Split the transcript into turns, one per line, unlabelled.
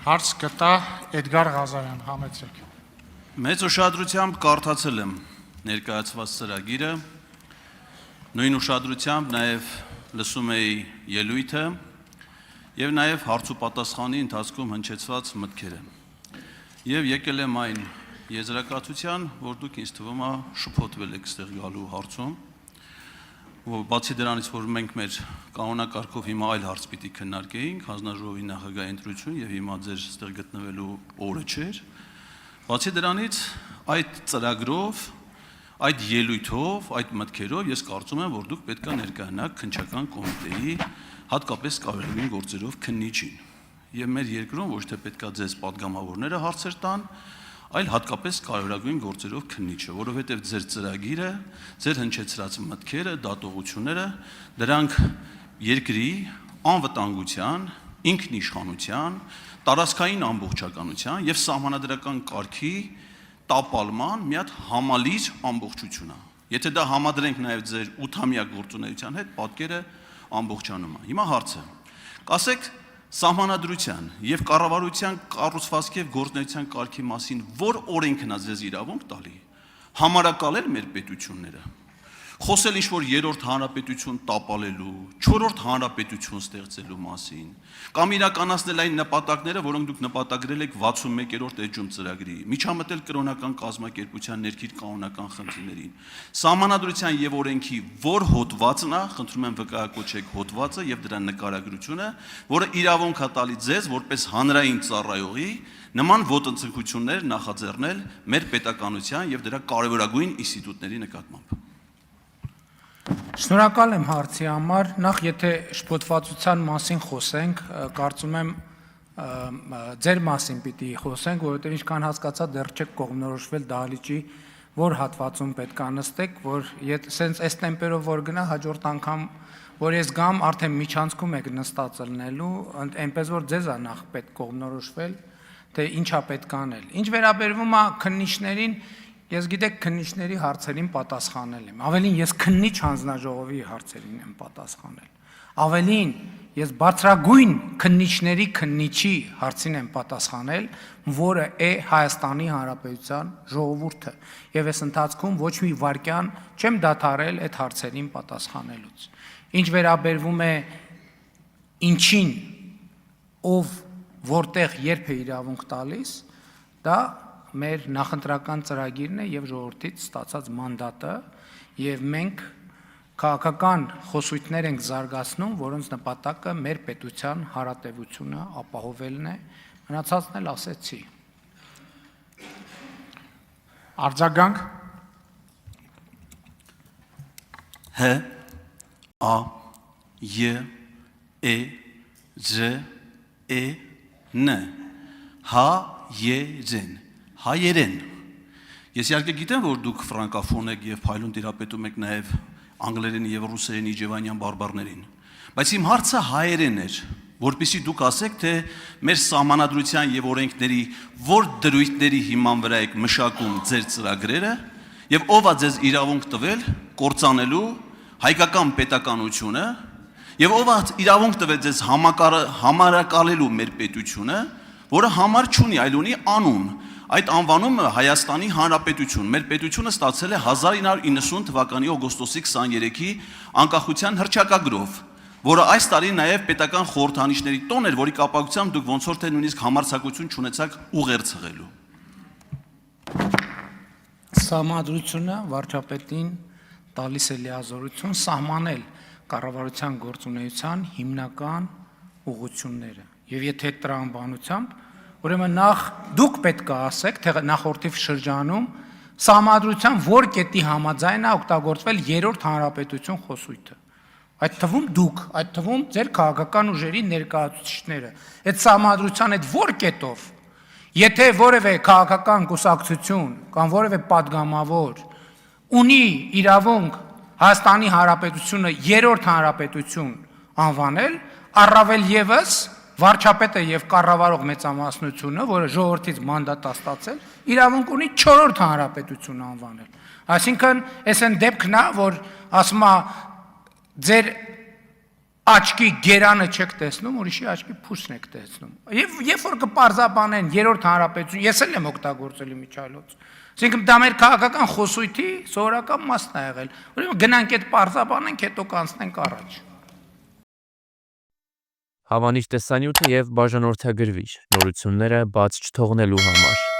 Հարց կտա Էդգար Ղազարյան, համեցեք։
Մեծ ուշադրությամբ կարդացել եմ ներկայացված ծրագիրը, նույն ուշադրությամբ նաև լսում էի ելույթը եւ նաև հարց ու պատասխանի ընթացքում հնչեցված մտքերը։ Եվ եկել եմ այն եզրակացության, որ դուք ինձ թվում է շփոթվել եք ստեղ գալու հարցում, բացի դրանից, որ մենք մեր կանոնակարգով հիմա այլ հարց պիտի քննարկեինք, հանձնաժողովի նախագահի ընտրություն եւ հիմա ձեր ստեղ գտնվելու օրը չէր։ Բացի դրանից, այդ ծրագրով, այդ ելույթով, այդ մտքերով ես կարծում եմ, որ դուք պետք է ներկայանաք քննչական կոմիտեի, հատկապես կառավարման գործերով քննիչին։ Եվ մեր երկրում ոչ թե պետք է ձեզ падգամավորները հարցեր տան, այլ հատկապես կարևորագույն գործերով քննիչը, որովհետև ձեր ծրագիրը, ձեր հնչեցրած մտքերը, դատողությունները, դրանք երկրի անվտանգության, ինքնիշխանության, տարածքային ամբողջականության եւ սահմանադրական կարգի տապալման մի հատ համալիր ամբողջություն է։ Եթե դա համադրենք նաեւ ձեր 8-ամյա գործունեության հետ, պատկերը ամբողջանում է։ Հիմա հարցը. կասեք Սահմանադրության եւ կառավարության կառուցվածքի եւ գործունեության կարգի մասին որ օրենքն է ձեզ իրավունք տալի համարակալել մեր պետությունները, խոսել ինչ-որ երրորդ հանրապետություն տապալելու, չորրորդ հանրապետություն ստեղծելու մասին, կամ իրականացնել այն նպատակները, որոնք դուք նպատակրել եք 61-րդ էջում ծրագրի, միջամտել կրոնական կազմակերպության ներքին կանոնական խնդիրներին, սահմանադրության եւ օրենքի որ հոդվածն է, խնդրում եմ վկայակոչեք հոդվածը եւ դրա նկարագրությունը, որը իրավունք է տալի ձեզ որպես հանրային ծառայողի նման ոտնձգություններ նախաձեռնել մեր պետականության եւ դրա կարևորագույն ինստիտուտների նկատմամբ։
Շնորհակալ եմ հարցի համար, նախ եթե շփոթվածության մասին խոսենք, կարծում եմ ձեր մասին պիտի խոսենք, որովհետև ինչքան հասկացա դեռ չեք կողմնորոշվել դահլիճի որ հատվածում պետք է նստեք, որ սենց այս տեմպերով որ գնա հաջորդ անգամ որ ես գամ արդեն միջանցքում եք նստած ելնելու, այնպես որ ձեզ է նախ պետք կողմնորոշվել, թե ինչա պետք անել։ Ինչ վերաբերվում է քննիչներին, ես գիտեք քննիչների հարցերին պատասխանել եմ, ավելին ես քննիչ հանձնաժողովի հարցերին եմ պատասխանել, ավելին ես բարձրագույն քննիչների քննիչի հարցին եմ պատասխանել, որը է Հայաստանի Հանրապետության ժողովուրդը, եւ այս ընթացքում ոչ մի վարքյան չեմ դադարել այդ հարցերին պատասխանելուց։ Ինչ վերաբերվում է ինչին, ով որտեղ երբ է իրավունք տալիս, դա մեր նախընտրական ծրագիրն է եւ ժողովրդից ստացած մանդատը եւ մենք քաղաքական խոսույթներ ենք զարգացնում, որոնց նպատակը մեր պետության հարատևությունը ապահովելն է, մնացածն էլ ասեցի։ Արձագանք
Հ A J E J E N Հ Ե Հայերեն։ Ես իհարկե գիտեմ, որ դուք ֆրանկաֆոն եք եւ փայլուն տիրապետում եք նաեւ անգլերենի եւ ռուսերենի իջևանյան բարբառներին, բայց իմ հարցը հայերեն էր, որպեսզի դուք ասեք, թե մեր սահմանադրության եւ օրենքների որ դրույթների հիման վրա եք մշակում ձեր ծրագրերը եւ ով է ձեզ իրավունք տվել կործանելու հայկական պետականությունը եւ ով է իրավունք տվել ձեզ համարակալելու մեր պետությունը, որը համար չունի, այլ ունի անուն։ Այդ անվանումը Հայաստանի Հանրապետություն, մեր պետությունը ստացել է 1990 թվականի օգոստոսի 23-ի անկախության հռչակագրով, որը այս տարի նաև պետական խորհրդանիշների տոն էր, որի կապակցությամբ դուք ոնց որ թե նույնիսկ համարձակություն չունեցաք ուղերձղելու։
Սահմանադրությունը վարչապետին տալիս է լիազորություն սահմանել կառավարության գործունեության հիմնական ուղղությունները։ Եվ եթե տրամաբանությամբ ուրեմն նախ դուք պետք է ասեք, թե նախորդի շրջանում սահմանադրության որ կետի համաձայն է օգտագործվել երրորդ հանրապետություն խոսույթը։ Այդ թվում դուք, այդ թվում ձեր քաղաքական ուժերի ներկայացուցիչները։ Այդ սահմանադրության այդ որ կետով, եթե որևէ քաղաքական կուսակցություն կամ որևէ падգամավոր ունի իրավունք Հայաստանի Հանրապետությունը երրորդ հանրապետություն անվանել, առավել եւս վարչապետը եւ կառավարող մեծամասնությունը, որը ժողովրդից մանդատ է ստացել, իրավունք ունի 4-րդ հանրապետություն անվանել։ Այսինքն, այս այն դեպքն է, որ ասում է ձեր աչքի գերանը չեք տեսնում, ուրիշի աչքի փուսն եք տեսնում։ Եվ երբ որ կպարզաբանեն երրորդ հանրապետություն, ես էլ եմ օգտագործել իմիջիայլոց։ Այսինքն դա մեր քաղաքական խոսույթի սովորական մասն է եղել։ Ուրեմն գնանք այդ պարզաբանենք, հետո կանցնենք առաջ։
Հավանիչ տեսանյութը եւ բաժանորդագրվիչ նորությունները բաց չթողնելու համար